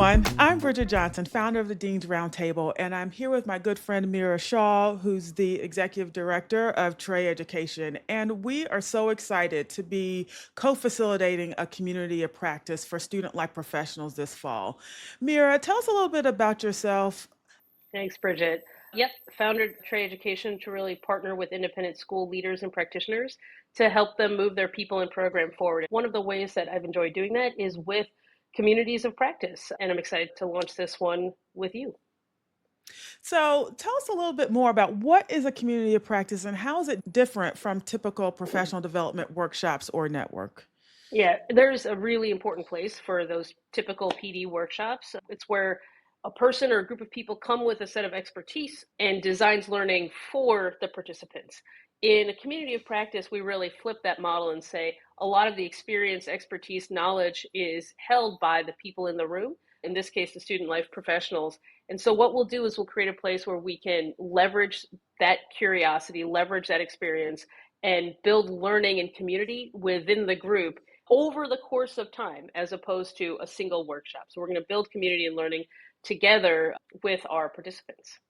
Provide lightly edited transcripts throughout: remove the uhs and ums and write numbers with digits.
everyone. I'm Bridget Johnson, founder of the Dean's Roundtable, and I'm here with my good friend Meera Shah, who's the executive director of Trey Education. And we are so excited to be co-facilitating a community of practice for student life professionals this fall. Meera, tell us a little bit about yourself. Thanks, Bridget. Yep, founded Trey Education to really partner with independent school leaders and practitioners to help them move their people and program forward. One of the ways that I've enjoyed doing that is with communities of practice, and I'm excited to launch this one with you. So tell us a little bit more about what is a community of practice and how is it different from typical professional development workshops or network? Yeah, there's a really important place for those typical PD workshops. It's where a person or a group of people come with a set of expertise and designs learning for the participants. In a community of practice, we really flip that model and say a lot of the experience, expertise, knowledge is held by the people in the room, in this case, the student life professionals. And so what we'll do is we'll create a place where we can leverage that curiosity, leverage that experience, and build learning and community within the group over the course of time, as opposed to a single workshop. So we're going to build community and learning together with our participants.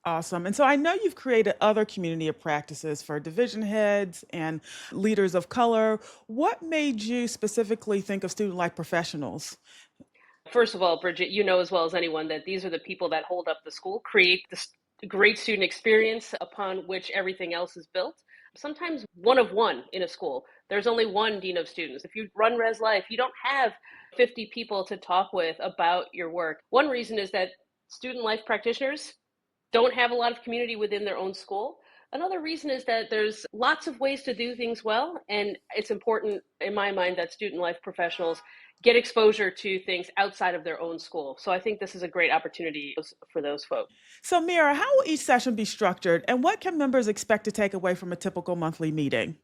Awesome. And so I know you've created other community of practices for division heads and leaders of color. What made you specifically think of student life professionals? First of all, Bridget, you know as well as anyone that these are the people that hold up the school, create this great student experience upon which everything else is built. Sometimes one of one in a school. There's only one dean of students. If you run Res Life, you don't have 50 people to talk with about your work. One reason is that student life practitioners don't have a lot of community within their own school. Another reason is that there's lots of ways to do things well, and it's important, in my mind, that student life professionals get exposure to things outside of their own school. So I think this is a great opportunity for those folks. So, Mira, how will each session be structured and what can members expect to take away from a typical monthly meeting?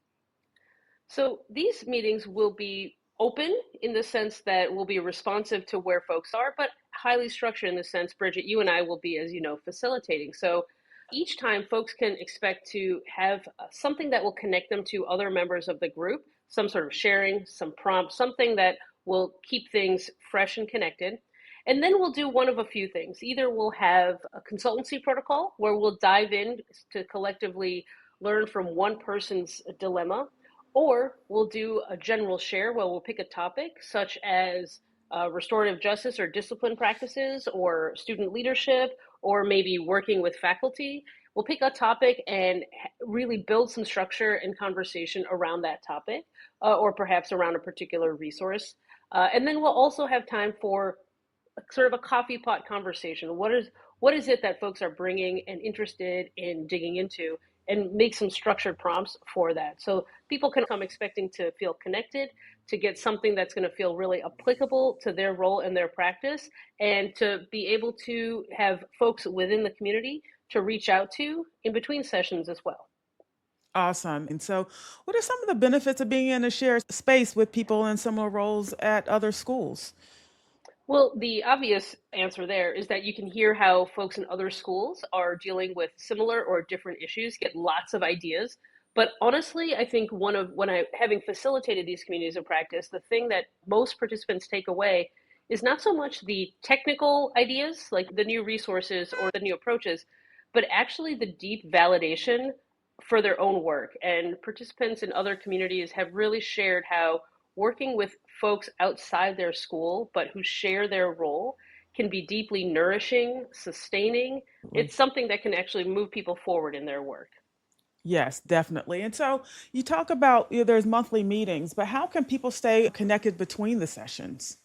So these meetings will be open in the sense that we'll be responsive to where folks are, but highly structured in the sense, Bridget, you and I will be, as you know, facilitating. So each time folks can expect to have something that will connect them to other members of the group, some sort of sharing, some prompt, something that will keep things fresh and connected. And then we'll do one of a few things. Either we'll have a consultancy protocol where we'll dive in to collectively learn from one person's dilemma, or we'll do a general share where we'll pick a topic such as restorative justice or discipline practices or student leadership or maybe working with faculty. We'll pick a topic and really build some structure and conversation around that topic or perhaps around a particular resource. And then we'll also have time for sort of a coffee pot conversation. What is it that folks are bringing and interested in digging into, and make some structured prompts for that. So people can come expecting to feel connected, to get something that's going to feel really applicable to their role and their practice, and to be able to have folks within the community to reach out to in between sessions as well. Awesome. And so, what are some of the benefits of being in a shared space with people in similar roles at other schools? Well, the obvious answer there is that you can hear how folks in other schools are dealing with similar or different issues, get lots of ideas. But honestly, I think when I having facilitated these communities of practice, the thing that most participants take away is not so much the technical ideas, like the new resources or the new approaches, but actually the deep validation for their own work. And participants in other communities have really shared how working with folks outside their school, but who share their role, can be deeply nourishing, sustaining. It's something that can actually move people forward in their work. Yes, definitely. And so you talk about there's monthly meetings, but how can people stay connected between the sessions?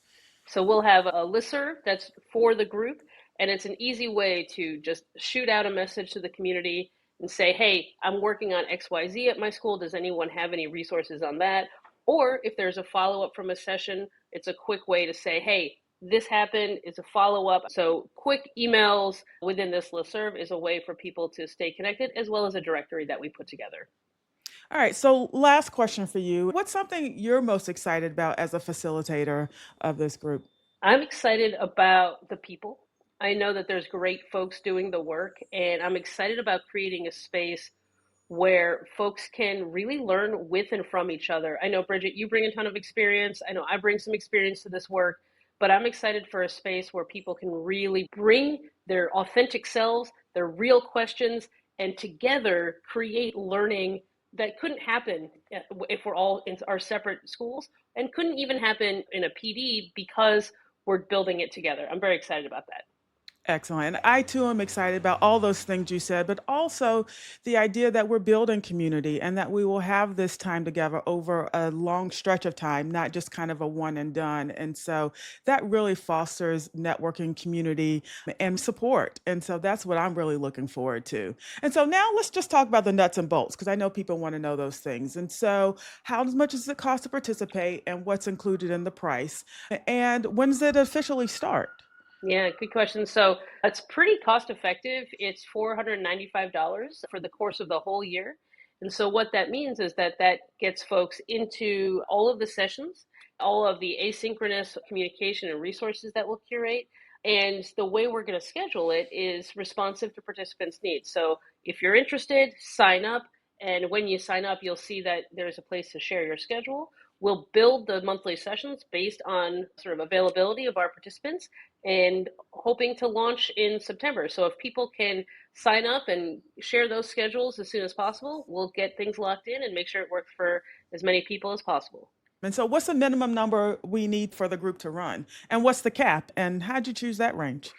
So we'll have a listserv that's for the group, and it's an easy way to just shoot out a message to the community and say, hey, I'm working on XYZ at my school. Does anyone have any resources on that? Or if there's a follow up from a session, it's a quick way to say, hey, this happened, it's a follow up. So quick emails within this listserv is a way for people to stay connected, as well as a directory that we put together. All right. So, last question for you. What's something you're most excited about as a facilitator of this group? I'm excited about the people. I know that there's great folks doing the work, and I'm excited about creating a space where folks can really learn with and from each other. I know, Bridget, you bring a ton of experience. I know I bring some experience to this work, but I'm excited for a space where people can really bring their authentic selves, their real questions, and together create learning that couldn't happen if we're all in our separate schools and couldn't even happen in a PD because we're building it together. I'm very excited about that. Excellent. I too am excited about all those things you said, but also the idea that we're building community and that we will have this time together over a long stretch of time, not just kind of a one and done. And so that really fosters networking, community, and support. And so that's what I'm really looking forward to. And so now let's just talk about the nuts and bolts, because I know people want to know those things. And so, how much does it cost to participate and what's included in the price? And when does it officially start? Yeah, good question. So it's pretty cost effective. It's $495 for the course of the whole year. And so what that means is that that gets folks into all of the sessions, all of the asynchronous communication and resources that we'll curate. And the way we're going to schedule it is responsive to participants' needs. So if you're interested, sign up. And when you sign up, you'll see that there's a place to share your schedule. We'll build the monthly sessions based on sort of availability of our participants and hoping to launch in September. So if people can sign up and share those schedules as soon as possible, we'll get things locked in and make sure it works for as many people as possible. And so, what's the minimum number we need for the group to run? And what's the cap? And how'd you choose that range?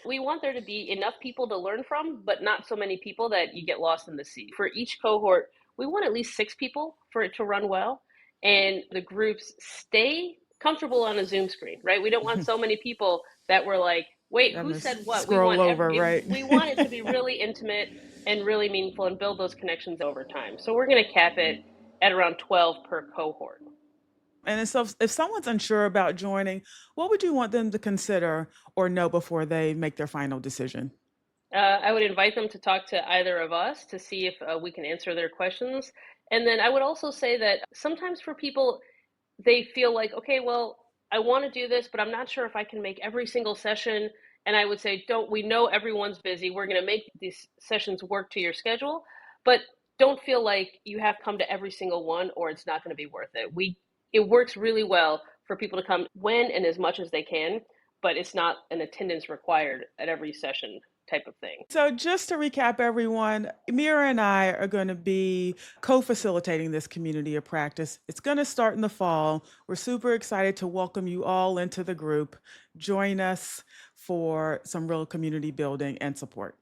We want there to be enough people to learn from, but not so many people that you get lost in the sea. For each cohort, we want at least 6 people for it to run well, and the groups stay comfortable on a Zoom screen, right? We don't want so many people that we're like, wait, I'm who gonna said what? scroll over, right? We want it to be really intimate and really meaningful and build those connections over time. So we're going to cap it at around 12 per cohort. And so, if someone's unsure about joining, what would you want them to consider or know before they make their final decision? I would invite them to talk to either of us to see if we can answer their questions. And then I would also say that sometimes for people, they feel like, okay, well, I want to do this, but I'm not sure if I can make every single session. And I would say, don't, we know everyone's busy. We're going to make these sessions work to your schedule, but don't feel like you have to come to every single one or it's not going to be worth it. It works really well for people to come when and as much as they can, but it's not an attendance required at every session type of thing. So, just to recap, everyone, Mira and I are going to be co facilitating this community of practice. It's going to start in the fall. We're super excited to welcome you all into the group. Join us for some real community building and support.